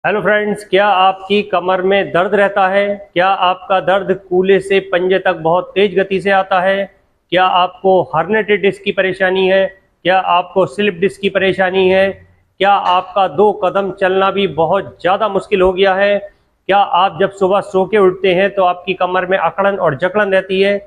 Hello friends, क्या आपकी कमर में दर्द रहता है? क्या आपका दर्द कूल्हे से पंजे तक बहुत तेज गति से आता है? क्या आपको हर्निएटेड डिस्क की परेशानी है? क्या आपको स्लिप डिस्क की परेशानी है? क्या आपका 2 कदम चलना भी बहुत ज़्यादा मुश्किल हो गया है? क्या आप जब सुबह सो के उठते हैं तो आपकी कमर में अकड़न और जकड़न रहती है?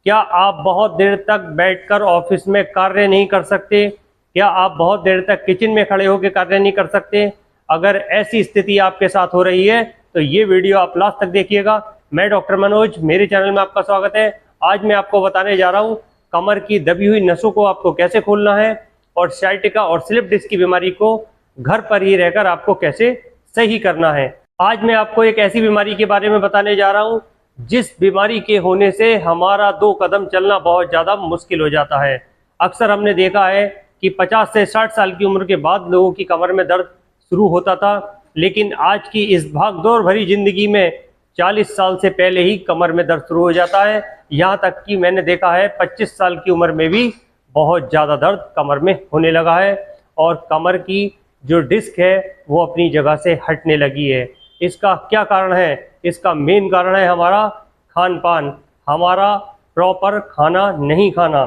क्या आप बहुत देर तक बैठकर ऑफिस में कार्य नहीं कर सकते? क्या आप बहुत देर तक किचन में खड़े होकर कार्य नहीं कर सकते? अगर ऐसी स्थिति आपके साथ हो रही है तो ये वीडियो आप लास्ट तक देखिएगा। मैं डॉक्टर मनोज, मेरे चैनल में आपका स्वागत है। आज मैं आपको बताने जा रहा हूँ कमर की दबी हुई नसों को आपको कैसे खोलना है और साइटिका और स्लिप डिस्क की बीमारी को घर पर ही रहकर आपको कैसे सही करना है। आज मैं आपको एक ऐसी बीमारी के बारे में बताने जा रहा हूँ जिस बीमारी के होने से हमारा 2 कदम चलना बहुत ज़्यादा मुश्किल हो जाता है। अक्सर हमने देखा है कि 50 से 60 साल की उम्र के बाद लोगों की कमर में दर्द शुरू होता था, लेकिन आज की इस भागदौड़ भरी जिंदगी में 40 साल से पहले ही कमर में दर्द शुरू हो जाता है। यहाँ तक कि मैंने देखा है 25 साल की उम्र में भी बहुत ज़्यादा दर्द कमर में होने लगा है और कमर की जो डिस्क है वो अपनी जगह से हटने लगी है। इसका क्या कारण है? इसका मेन कारण है हमारा खान पान, हमारा प्रॉपर खाना नहीं खाना।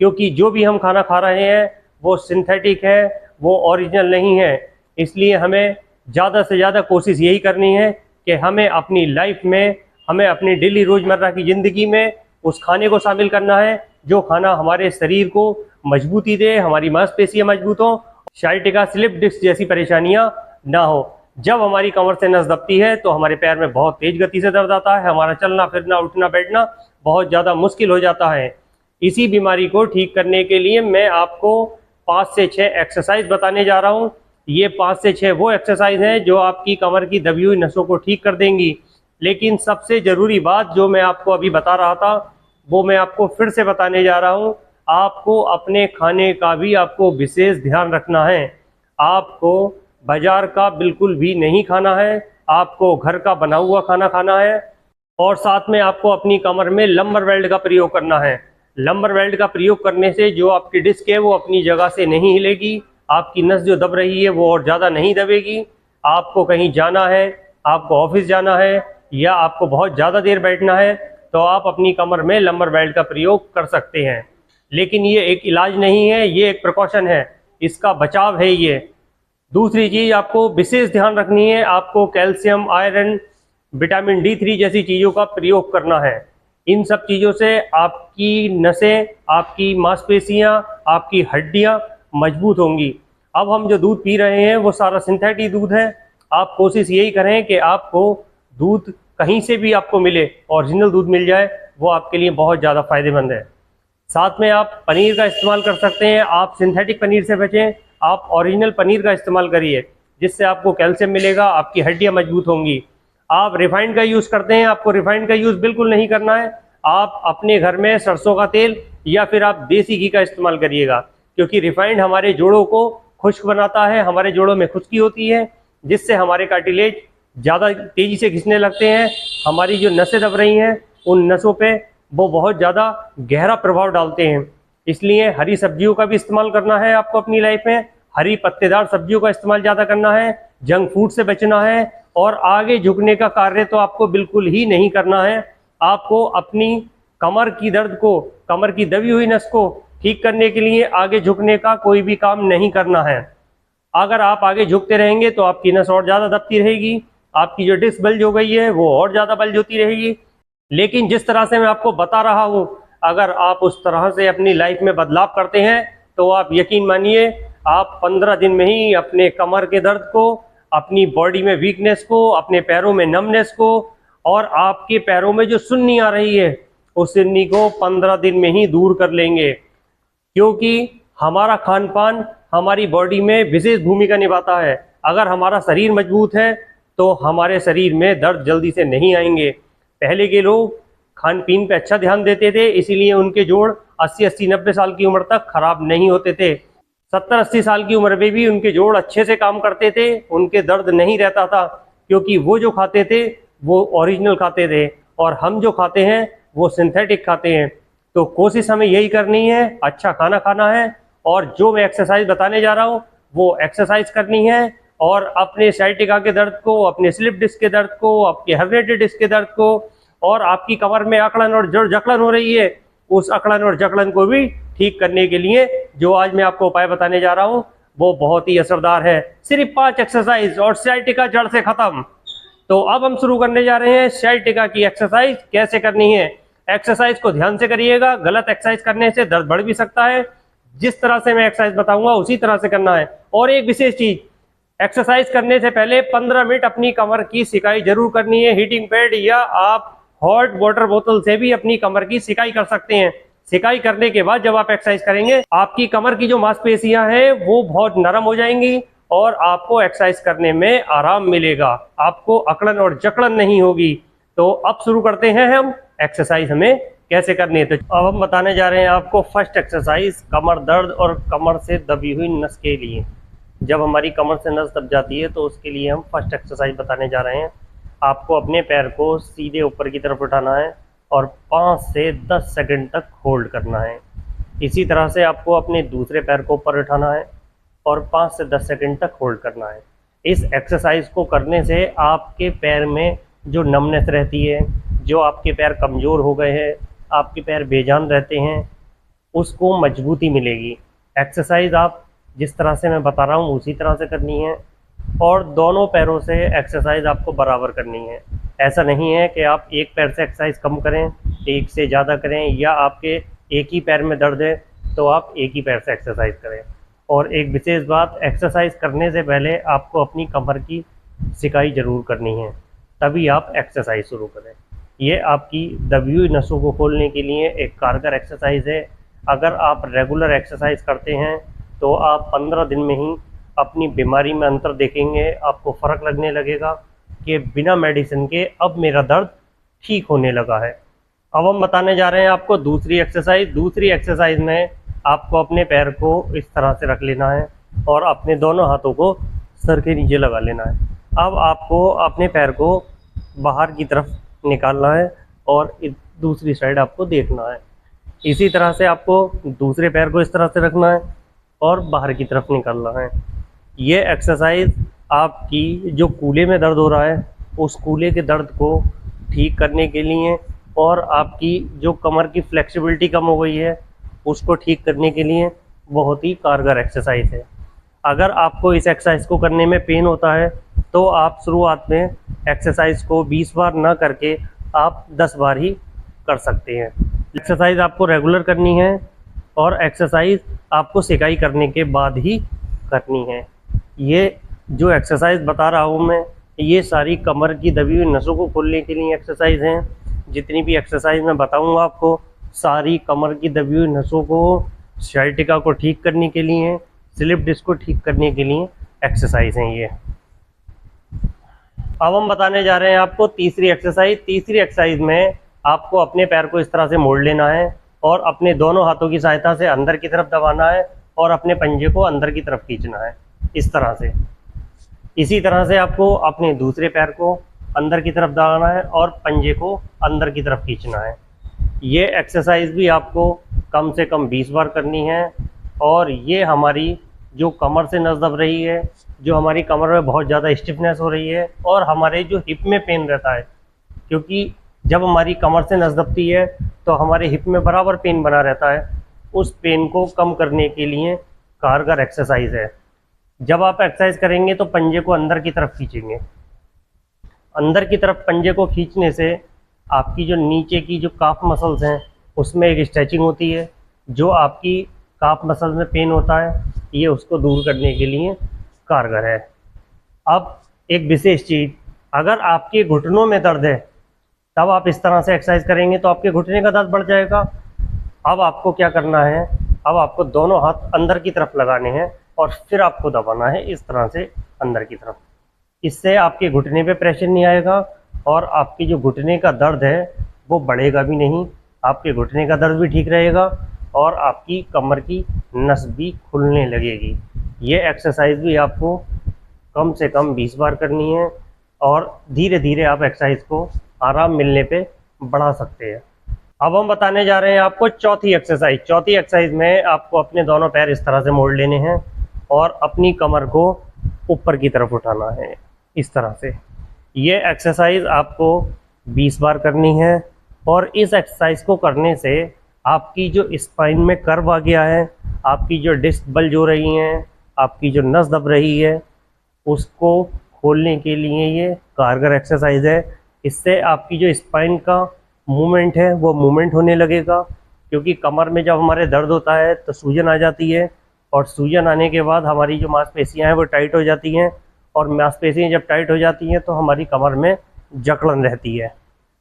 क्योंकि जो भी हम खाना खा रहे हैं वो सिंथेटिक है, वो ओरिजिनल नहीं है। इसलिए हमें ज़्यादा से ज़्यादा कोशिश यही करनी है कि हमें अपनी लाइफ में, हमें अपनी डेली रोज़मर्रा की ज़िंदगी में उस खाने को शामिल करना है जो खाना हमारे शरीर को मजबूती दे, हमारी मांसपेशियाँ मजबूत हों, साइटिका स्लिप डिस्क जैसी परेशानियाँ ना हो। जब हमारी कमर से नस दबती है तो हमारे पैर में बहुत तेज़ गति से दर्द आता है, हमारा चलना फिरना उठना बैठना बहुत ज़्यादा मुश्किल हो जाता है। इसी बीमारी को ठीक करने के लिए मैं आपको 5 से 6 एक्सरसाइज बताने जा रहा हूँ। ये 5 से 6 वो एक्सरसाइज हैं जो आपकी कमर की दबी हुई नसों को ठीक कर देंगी। लेकिन सबसे ज़रूरी बात जो मैं आपको अभी बता रहा था वो मैं आपको फिर से बताने जा रहा हूँ। आपको अपने खाने का भी आपको विशेष ध्यान रखना है। आपको बाजार का बिल्कुल भी नहीं खाना है, आपको घर का बना हुआ खाना खाना है और साथ में आपको अपनी कमर में लंबर बेल्ट का प्रयोग करना है। लंबर बेल्ट का प्रयोग करने से जो आपकी डिस्क है वो अपनी जगह से नहीं हिलेगी, आपकी नस जो दब रही है वो और ज़्यादा नहीं दबेगी। आपको कहीं जाना है, आपको ऑफिस जाना है या आपको बहुत ज़्यादा देर बैठना है तो आप अपनी कमर में लंबर बेल्ट का प्रयोग कर सकते हैं। लेकिन ये एक इलाज नहीं है, ये एक प्रिकॉशन है, इसका बचाव है ये। दूसरी चीज़ आपको विशेष ध्यान रखनी है, आपको कैल्शियम, आयरन, विटामिन D3 जैसी चीज़ों का प्रयोग करना है। इन सब चीज़ों से आपकी नसें, आपकी मांसपेशियाँ, आपकी हड्डियाँ मजबूत होंगी। अब हम जो दूध पी रहे हैं वो सारा सिंथेटिक दूध है। आप कोशिश यही करें कि आपको दूध कहीं से भी आपको मिले, ओरिजिनल दूध मिल जाए, वो आपके लिए बहुत ज़्यादा फायदेमंद है। साथ में आप पनीर का इस्तेमाल कर सकते हैं। आप सिंथेटिक पनीर से बचें, आप ओरिजिनल पनीर का इस्तेमाल करिए, जिससे आपको कैल्शियम मिलेगा, आपकी हड्डियाँ मजबूत होंगी। आप रिफाइंड का यूज़ करते हैं, आपको रिफाइंड का यूज़ बिल्कुल नहीं करना है। आप अपने घर में सरसों का तेल या फिर आप देसी घी का इस्तेमाल करिएगा, क्योंकि रिफाइंड हमारे जोड़ों को खुश्क बनाता है, हमारे जोड़ों में खुश्की होती है जिससे हमारे कार्टिलेज ज़्यादा तेज़ी से घिसने लगते हैं। हमारी जो नसें दब रही हैं उन नसों पे वो बहुत ज़्यादा गहरा प्रभाव डालते हैं। इसलिए हरी सब्जियों का भी इस्तेमाल करना है आपको अपनी लाइफ में। हरी पत्तेदार सब्जियों का इस्तेमाल ज़्यादा करना है, जंक फूड से बचना है और आगे झुकने का कार्य तो आपको बिल्कुल ही नहीं करना है। आपको अपनी कमर की दर्द को, कमर की दबी हुई नस को ठीक करने के लिए आगे झुकने का कोई भी काम नहीं करना है। अगर आप आगे झुकते रहेंगे तो आपकी नस और ज़्यादा दबती रहेगी, आपकी जो डिस्क बल्ज हो गई है वो और ज़्यादा बल्ज होती रहेगी। लेकिन जिस तरह से मैं आपको बता रहा हूँ, अगर आप उस तरह से अपनी लाइफ में बदलाव करते हैं तो आप यकीन मानिए आप 15 दिन में ही अपने कमर के दर्द को, अपनी बॉडी में वीकनेस को, अपने पैरों में नमनेस को और आपके पैरों में जो सुन्नी आ रही है उस सुन्नी को 15 दिन में ही दूर कर लेंगे। क्योंकि हमारा खान पान हमारी बॉडी में विशेष भूमिका निभाता है। अगर हमारा शरीर मजबूत है तो हमारे शरीर में दर्द जल्दी से नहीं आएंगे। पहले के लोग खान पीन पे अच्छा ध्यान देते थे, इसीलिए उनके जोड़ 80-90 साल की उम्र तक खराब नहीं होते थे। 70-80 साल की उम्र में भी उनके जोड़ अच्छे से काम करते थे, उनके दर्द नहीं रहता था, क्योंकि वो जो खाते थे वो ओरिजिनल खाते थे और हम जो खाते हैं वो सिंथेटिक खाते हैं। तो कोशिश हमें यही करनी है, अच्छा खाना खाना है और जो मैं एक्सरसाइज बताने जा रहा हूँ वो एक्सरसाइज करनी है और अपने साइटिका के दर्द को, अपने स्लिप डिस्क के दर्द को, आपके हर्निएटेड डिस्क के दर्द को, और आपकी कमर में अकड़न और जकड़न हो रही है, उस अकड़न और जकड़न को भी ठीक करने के लिए जो आज मैं आपको उपाय बताने जा रहा हूँ वो बहुत ही असरदार है। सिर्फ 5 एक्सरसाइज और साइटिका जड़ से खत्म। तो अब हम शुरू करने जा रहे हैं साइटिका की एक्सरसाइज कैसे करनी है। एक्सरसाइज को ध्यान से करिएगा, गलत एक्सरसाइज करने से दर्द बढ़ भी सकता है। जिस तरह से मैं एक्सरसाइज बताऊंगा उसी तरह से करना है। और एक विशेष चीज, एक्सरसाइज करने से पहले 15 मिनट अपनी कमर की सिकाई जरूर करनी है। हीटिंग पैड या आप हॉट वाटर बोतल से भी अपनी कमर की सिकाई कर सकते हैं। सिकाई करने के बाद जब आप एक्सरसाइज करेंगे आपकी कमर की जो मांसपेशियां हैं वो बहुत नरम हो जाएंगी और आपको एक्सरसाइज करने में आराम मिलेगा, आपको अकड़न और जकड़न नहीं होगी। तो अब शुरू करते हैं हम एक्सरसाइज हमें कैसे करनी है। तो अब हम बताने जा रहे हैं आपको फर्स्ट एक्सरसाइज कमर दर्द और कमर से दबी हुई नस के लिए। जब हमारी कमर से नस दब जाती है तो उसके लिए हम फर्स्ट एक्सरसाइज बताने जा रहे हैं। आपको अपने पैर को सीधे ऊपर की तरफ उठाना है और 5 से 10 सेकंड तक होल्ड करना है। इसी तरह से आपको अपने दूसरे पैर को ऊपर उठाना है और 5 से 10 सेकंड तक होल्ड करना है। इस एक्सरसाइज को करने से आपके पैर में जो नमनेस रहती है, जो आपके पैर कमज़ोर हो गए हैं, आपके पैर बेजान रहते हैं, उसको मजबूती मिलेगी। एक्सरसाइज आप जिस तरह से मैं बता रहा हूँ उसी तरह से करनी है और दोनों पैरों से एक्सरसाइज आपको बराबर करनी है। ऐसा नहीं है कि आप एक पैर से एक्सरसाइज कम करें, एक से ज़्यादा करें, या आपके एक ही पैर में दर्द है तो आप एक ही पैर से एक्सरसाइज करें। और एक विशेष बात, एक्सरसाइज करने से पहले आपको अपनी कमर की सिकाई जरूर करनी है, तभी आप एक्सरसाइज शुरू करें। ये आपकी दबी हुई नसों को खोलने के लिए एक कारगर एक्सरसाइज है। अगर आप रेगुलर एक्सरसाइज करते हैं तो आप 15 दिन में ही अपनी बीमारी में अंतर देखेंगे। आपको फ़र्क लगने लगेगा कि बिना मेडिसिन के अब मेरा दर्द ठीक होने लगा है। अब हम बताने जा रहे हैं आपको दूसरी एक्सरसाइज। दूसरी एक्सरसाइज में आपको अपने पैर को इस तरह से रख लेना है और अपने दोनों हाथों को सर के नीचे लगा लेना है। अब आपको अपने पैर को बाहर की तरफ निकालना है और दूसरी साइड आपको देखना है। इसी तरह से आपको दूसरे पैर को इस तरह से रखना है और बाहर की तरफ निकालना है। ये एक्सरसाइज आपकी जो कूल्हे में दर्द हो रहा है उस कूल्हे के दर्द को ठीक करने के लिए और आपकी जो कमर की फ्लेक्सिबिलिटी कम हो गई है उसको ठीक करने के लिए बहुत ही कारगर एक्सरसाइज है। अगर आपको इस एक्सरसाइज को करने में पेन होता है तो आप शुरुआत में एक्सरसाइज को 20 बार ना करके आप 10 बार ही कर सकते हैं। एक्सरसाइज आपको रेगुलर करनी है और एक्सरसाइज आपको सिकाई करने के बाद ही करनी है। ये जो एक्सरसाइज बता रहा हूँ मैं, ये सारी कमर की दबी हुई नसों को खोलने के लिए एक्सरसाइज हैं। जितनी भी एक्सरसाइज मैं बताऊँगा आपको सारी कमर की दबी हुई नसों को, साइटिका को ठीक करने के लिए, स्लिप डिस्क को ठीक करने के लिए एक्सरसाइज हैं ये। अब हम बताने जा रहे हैं आपको तीसरी एक्सरसाइज। तीसरी एक्सरसाइज में आपको अपने पैर को इस तरह से मोड़ लेना है और अपने दोनों हाथों की सहायता से अंदर की तरफ दबाना है और अपने पंजे को अंदर की तरफ खींचना है इस तरह से। इसी तरह से आपको अपने दूसरे पैर को अंदर की तरफ दबाना है और पंजे को अंदर की तरफ खींचना है। ये एक्सरसाइज भी आपको कम से कम 20 बार करनी है और ये हमारी जो कमर से नस दब रही है, जो हमारी कमर में बहुत ज़्यादा स्टिफनेस हो रही है और हमारे जो हिप में पेन रहता है, क्योंकि जब हमारी कमर से नस दबती है तो हमारे हिप में बराबर पेन बना रहता है, उस पेन को कम करने के लिए कारगर एक्सरसाइज है। जब आप एक्सरसाइज करेंगे तो पंजे को अंदर की तरफ खींचेंगे। अंदर की तरफ पंजे को खींचने से आपकी जो नीचे की जो काफ मसल्स हैं उसमें एक स्ट्रेचिंग होती है, जो आपकी काफ मसल्स में पेन होता है ये उसको दूर करने के लिए कारगर है। अब एक विशेष चीज़, अगर आपके घुटनों में दर्द है तब आप इस तरह से एक्सरसाइज करेंगे तो आपके घुटने का दर्द बढ़ जाएगा। अब आपको क्या करना है, अब आपको दोनों हाथ अंदर की तरफ लगाने हैं और फिर आपको दबाना है इस तरह से अंदर की तरफ। इससे आपके घुटने पे प्रेशर नहीं आएगा और आपकी जो घुटने का दर्द है वो बढ़ेगा भी नहीं, आपके घुटने का दर्द भी ठीक रहेगा और आपकी कमर की नस भी खुलने लगेगी। ये एक्सरसाइज भी आपको कम से कम 20 बार करनी है और धीरे धीरे आप एक्सरसाइज को आराम मिलने पे बढ़ा सकते हैं। अब हम बताने जा रहे हैं आपको चौथी एक्सरसाइज। चौथी एक्सरसाइज में आपको अपने दोनों पैर इस तरह से मोड़ लेने हैं और अपनी कमर को ऊपर की तरफ उठाना है इस तरह से। ये एक्सरसाइज आपको 20 बार करनी है और इस एक्सरसाइज को करने से आपकी जो स्पाइन में कर्व आ गया है, आपकी जो डिस्क बल्ज हो रही हैं, आपकी जो नस दब रही है, उसको खोलने के लिए ये कारगर एक्सरसाइज है। इससे आपकी जो स्पाइन का मूवमेंट है वो मूवमेंट होने लगेगा, क्योंकि कमर में जब हमारे दर्द होता है तो सूजन आ जाती है और सूजन आने के बाद हमारी जो मांसपेशियां हैं वो टाइट हो जाती हैं और मांसपेशियां जब टाइट हो जाती हैं तो हमारी कमर में जकड़न रहती है,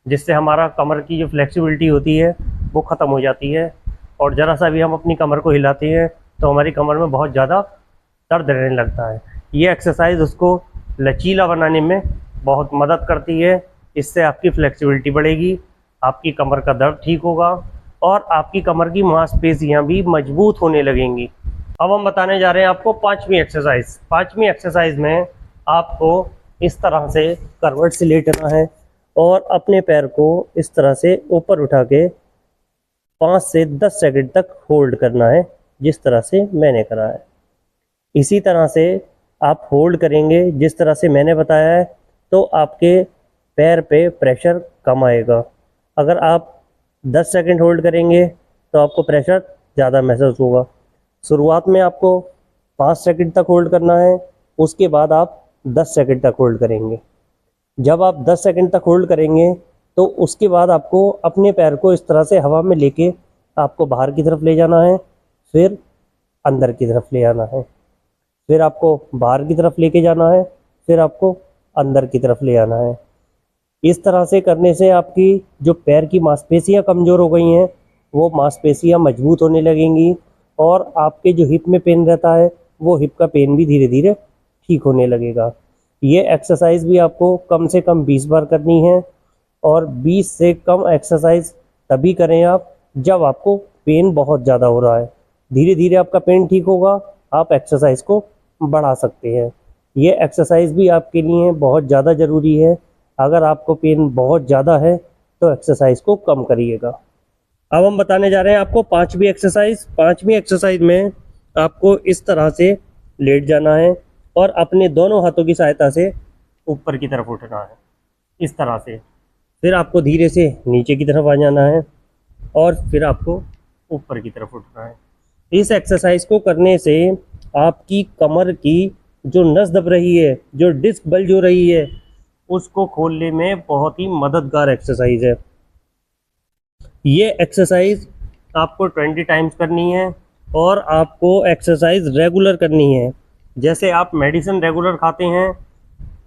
जिससे हमारा कमर की जो फ्लेक्सिबिलिटी होती है वो ख़त्म हो जाती है और ज़रा सा भी हम अपनी कमर को हिलाते हैं तो हमारी कमर में बहुत ज़्यादा दर्द रहने लगता है। ये एक्सरसाइज उसको लचीला बनाने में बहुत मदद करती है। इससे आपकी फ्लेक्सिबिलिटी बढ़ेगी, आपकी कमर का दर्द ठीक होगा और आपकी कमर की मांसपेशियां भी मजबूत होने लगेंगी। अब हम बताने जा रहे हैं आपको पांचवी एक्सरसाइज। पांचवी एक्सरसाइज में आपको इस तरह से करवट से लेटना है और अपने पैर को इस तरह से ऊपर उठा के 5 से 10 सेकंड तक होल्ड करना है, जिस तरह से मैंने करा है। इसी तरह से आप होल्ड करेंगे जिस तरह से मैंने बताया है तो आपके पैर पे प्रेशर कम आएगा। अगर आप 10 सेकंड होल्ड करेंगे तो आपको प्रेशर ज़्यादा महसूस होगा। शुरुआत में आपको 5 सेकंड तक होल्ड करना है, उसके बाद आप 10 सेकंड तक होल्ड करेंगे। जब आप 10 सेकंड तक होल्ड करेंगे तो उसके बाद आपको अपने पैर को इस तरह से हवा में लेके आपको बाहर की तरफ ले जाना है, फिर अंदर की तरफ ले आना है, फिर आपको बाहर की तरफ लेके जाना है, फिर आपको अंदर की तरफ ले आना है। इस तरह से करने से आपकी जो पैर की मांसपेशियां कमज़ोर हो गई हैं वो मांसपेशियां मजबूत होने लगेंगी और आपके जो हिप में पेन रहता है वो हिप का पेन भी धीरे धीरे ठीक होने लगेगा। ये एक्सरसाइज भी आपको कम से कम 20 बार करनी है और 20 से कम एक्सरसाइज तभी करें आप जब आपको पेन बहुत ज़्यादा हो रहा है। धीरे धीरे आपका पेन ठीक होगा, आप एक्सरसाइज को बढ़ा सकते हैं। ये एक्सरसाइज भी आपके लिए बहुत ज़्यादा ज़रूरी है। अगर आपको पेन बहुत ज़्यादा है तो एक्सरसाइज को कम करिएगा। अब हम बताने जा रहे हैं आपको पांचवी एक्सरसाइज। पांचवी एक्सरसाइज में आपको इस तरह से लेट जाना है और अपने दोनों हाथों की सहायता से ऊपर की तरफ उठना है इस तरह से। फिर आपको धीरे से नीचे की तरफ आ जाना है और फिर आपको ऊपर की तरफ उठना है। इस एक्सरसाइज को करने से आपकी कमर की जो नस दब रही है, जो डिस्क बल्ज हो रही है, उसको खोलने में बहुत ही मददगार एक्सरसाइज है। ये एक्सरसाइज आपको 20 टाइम्स करनी है और आपको एक्सरसाइज रेगुलर करनी है। जैसे आप मेडिसिन रेगुलर खाते हैं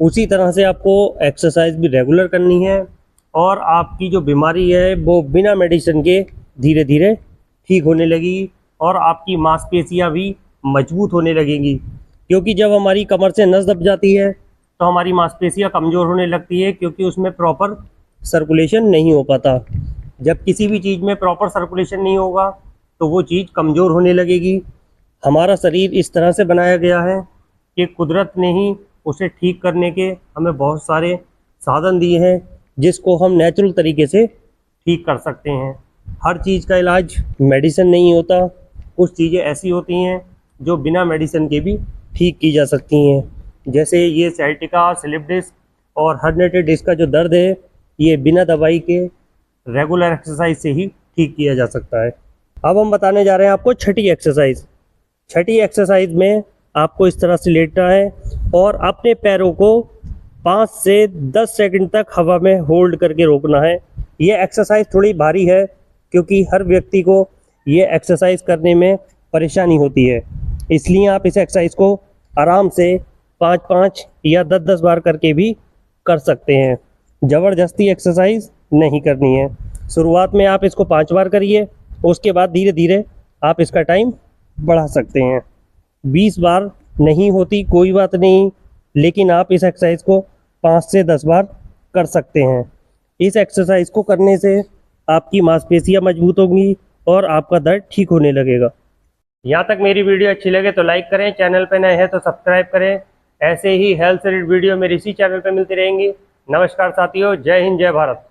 उसी तरह से आपको एक्सरसाइज भी रेगुलर करनी है और आपकी जो बीमारी है वो बिना मेडिसिन के धीरे धीरे ठीक होने लगी और आपकी मांसपेशियां भी मजबूत होने लगेंगी। क्योंकि जब हमारी कमर से नस दब जाती है तो हमारी मांसपेशियां कमज़ोर होने लगती है, क्योंकि उसमें प्रॉपर सर्कुलेशन नहीं हो पाता। जब किसी भी चीज़ में प्रॉपर सर्कुलेशन नहीं होगा तो वो चीज़ कमज़ोर होने लगेगी। हमारा शरीर इस तरह से बनाया गया है कि कुदरत ने ही उसे ठीक करने के हमें बहुत सारे साधन दिए हैं जिसको हम नेचुरल तरीके से ठीक कर सकते हैं। हर चीज़ का इलाज मेडिसिन नहीं होता, कुछ चीज़ें ऐसी होती हैं जो बिना मेडिसिन के भी ठीक की जा सकती हैं। जैसे ये साइटिका, स्लिप डिस्क और हर्निएटेड डिस्क का जो दर्द है ये बिना दवाई के रेगुलर एक्सरसाइज से ही ठीक किया जा सकता है। अब हम बताने जा रहे हैं आपको छठी एक्सरसाइज। छठी एक्सरसाइज में आपको इस तरह से लेटना है और अपने पैरों को 5 से 10 सेकंड तक हवा में होल्ड करके रोकना है। ये एक्सरसाइज थोड़ी भारी है क्योंकि हर व्यक्ति को ये एक्सरसाइज करने में परेशानी होती है, इसलिए आप इस एक्सरसाइज को आराम से 5-5 या 10-10 बार करके भी कर सकते हैं। ज़बरदस्ती एक्सरसाइज नहीं करनी है। शुरुआत में आप इसको 5 बार करिए, उसके बाद धीरे धीरे आप इसका टाइम बढ़ा सकते हैं। 20 बार नहीं होती कोई बात नहीं, लेकिन आप इस एक्सरसाइज को 5 से 10 बार कर सकते हैं। इस एक्सरसाइज को करने से आपकी मांसपेशियां मजबूत होंगी और आपका दर्द ठीक होने लगेगा। यहाँ तक मेरी वीडियो अच्छी लगे तो लाइक करें, चैनल पर नए हैं तो सब्सक्राइब करें। ऐसे ही हेल्थ से रिलेटेड वीडियो मेरे इसी चैनल पर मिलती रहेंगी। नमस्कार साथियों, जय हिंद, जय भारत।